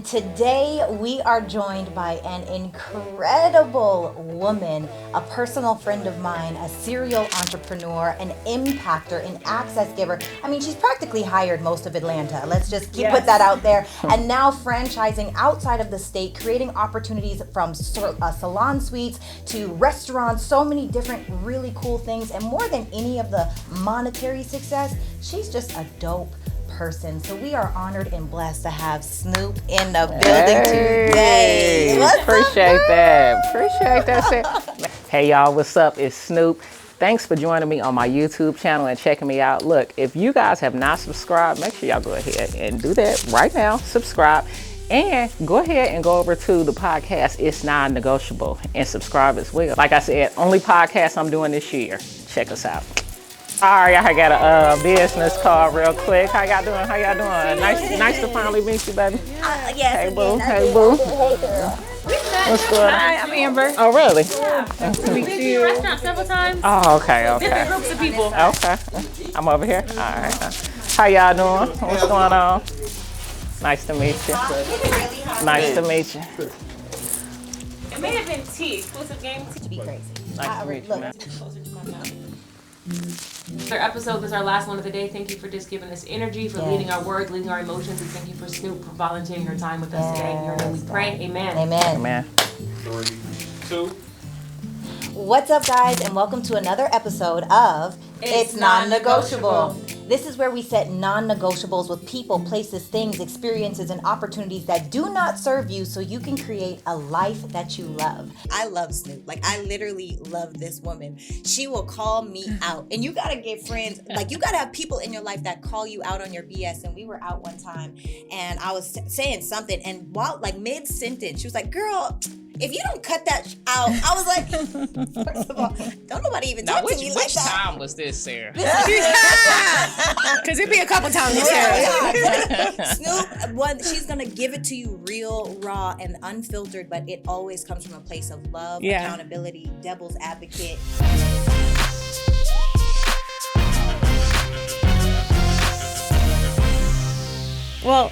Today we are joined by an incredible woman, a personal friend of mine, a serial entrepreneur, an impactor, an access giver. I mean, she's practically hired most of Atlanta. Let's just put that out there. And now franchising outside of the state, creating opportunities from salon suites to restaurants, so many different really cool things. And more than any of the monetary success, she's just a dope person. So we are honored and blessed to have Snoop in the building today. Appreciate that. Hey y'all, what's up? It's Snoop. Thanks for joining me on my YouTube channel and checking me out. Look, if you guys have not subscribed, make sure y'all go ahead and do that right now. Subscribe. And go ahead and go over to the podcast, It's Non-Negotiable, and subscribe as well. Like I said, only podcast I'm doing this year. Check us out. All right, I got a business call real quick. How y'all doing? Nice to finally meet you, baby. Yes. Hey, boo. Hey, boo. Hey, girl. What's good? Hi, I'm Amber. Oh, really? Yeah. We've been to your restaurant several times. Oh, okay. Different groups of people. Okay. I'm over here. All right. How y'all doing? What's going on? Nice to meet you. Nice to meet you. It may have been tea. Exclusive game tea. To be crazy. Nice to meet you, man. Closer to my mouth. Our episode is our last one of the day. Thank you for just giving us energy, for leading our words, leading our emotions, and thank you for Snoop for volunteering her time with us today. In your name we pray. Amen. Amen. Amen. 3, 2. What's up, guys, and welcome to another episode of It's Non-Negotiable. This is where we set non-negotiables with people, places, things, experiences, and opportunities that do not serve you so you can create a life that you love. I love Snoop. Like, I literally love this woman. She will call me out. And you got to get friends. Like, you got to have people in your life that call you out on your BS. And we were out one time, and I was saying something, and while, like, mid-sentence, she was like, girl, if you don't cut that out, I was like, first of all, don't nobody even talk to me like that. Which time was this, Sarah? Because it'd be a couple times this year. Snoop, she's going to give it to you real, raw, and unfiltered, but it always comes from a place of love, accountability, devil's advocate. Well,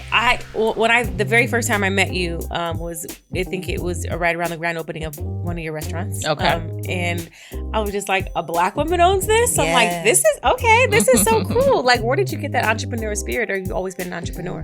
the very first time I met you was, I think it was right around the grand opening of one of your restaurants. Okay. And I was just like, a Black woman owns this? I'm like, this is so cool. Like, where did you get that entrepreneur spirit, or you always been an entrepreneur?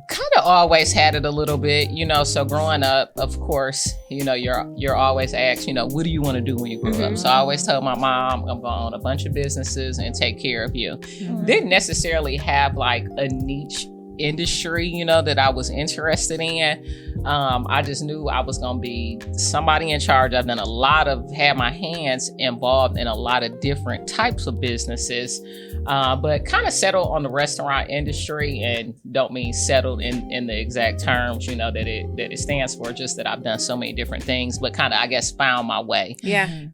Kind of always had it a little bit, so growing up, of course, you're always asked, what do you want to do when you grow up? So I always told my mom, I'm going to own a bunch of businesses and take care of you. Didn't necessarily have like a niche industry, that I was interested in. I just knew I was going to be somebody in charge. I've done had my hands involved in a lot of different types of businesses, but kind of settled on the restaurant industry, and don't mean settled in the exact terms, that it stands for, just that I've done so many different things, but kind of, I guess, found my way. Yeah.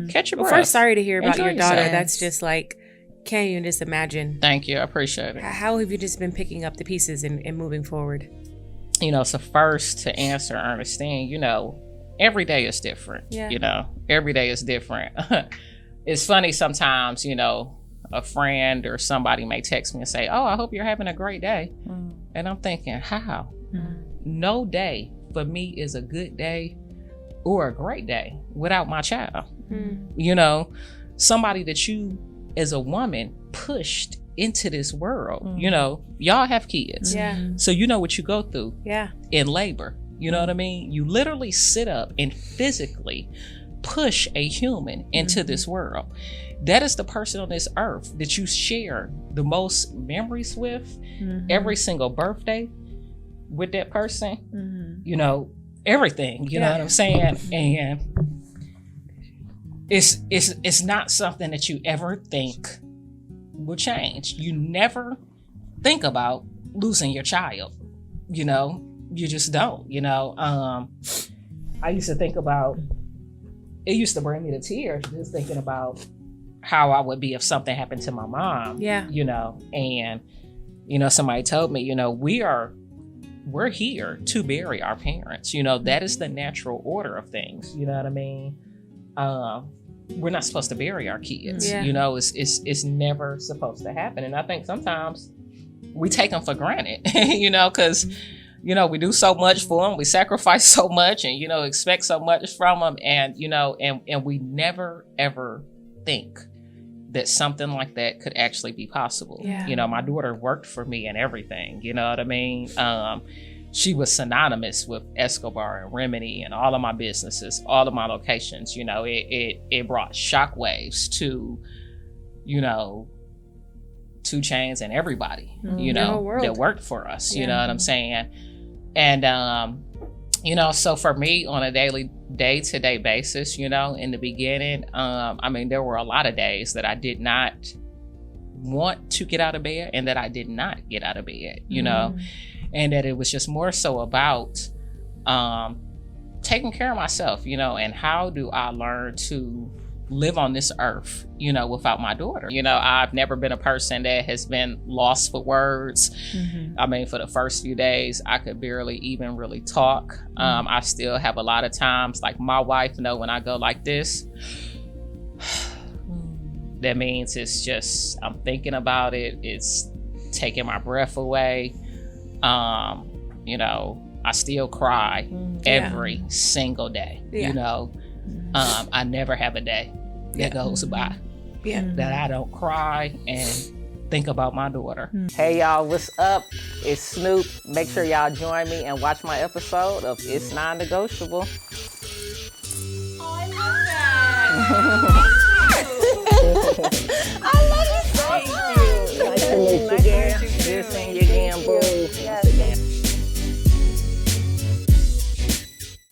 Catch your breath. Well, first, sorry to hear about Enjoy your daughter. yourself. That's just like, can't even just imagine. Thank you. I appreciate it. How have you just been picking up the pieces and moving forward? So first, to answer Ernestine, every day is different. Yeah. Every day is different. It's funny sometimes, a friend or somebody may text me and say, oh, I hope you're having a great day. And I'm thinking, how? No day for me is a good day or a great day without my child. Somebody that you as a woman pushed into this world. Y'all have kids. Yeah. So you know what you go through in labor. You know what I mean? You literally sit up and physically push a human into this world. That is the person on this earth that you share the most memories with. Every single birthday with that person. Everything, you know what I'm saying? And it's not something that you ever think will change. You never think about losing your child, you just don't, I used to think about, it used to bring me to tears just thinking about how I would be if something happened to my mom. And somebody told me, we're here to bury our parents. That is the natural order of things. You know what I mean? we're not supposed to bury our kids. Yeah. You know, it's never supposed to happen. And I think sometimes we take them for granted, you know, because, you know, we do so much for them. We sacrifice so much and, you know, expect so much from them. And, you know, and we never, ever think that something like that could actually be possible. Yeah. You know, my daughter worked for me and everything, you know what I mean? She was synonymous with Escobar and Remedy and all of my businesses, all of my locations. You know, it brought shockwaves to, you know, 2 Chainz and everybody, you know, that worked for us. You know what I'm saying? And, you know, so for me on a day-to-day basis, you know, in the beginning, I mean, there were a lot of days that I did not want to get out of bed and that I did not get out of bed, you know, and that it was just more so about taking care of myself, you know, and how do I learn to live on this earth, you know, without my daughter. You know, I've never been a person that has been lost for words. I mean, for the first few days, I could barely even really talk. I still have a lot of times, like my wife know when I go like this, that means it's just, I'm thinking about it. It's taking my breath away. You know, I still cry every single day, you know. I never have a day that goes by that I don't cry and think about my daughter. Hey y'all, what's up? It's Snoop. Make sure y'all join me and watch my episode of It's Non-Negotiable. Oh, I love that. I love you so much. Nice to meet you again. Good seeing you again, boo. Yes.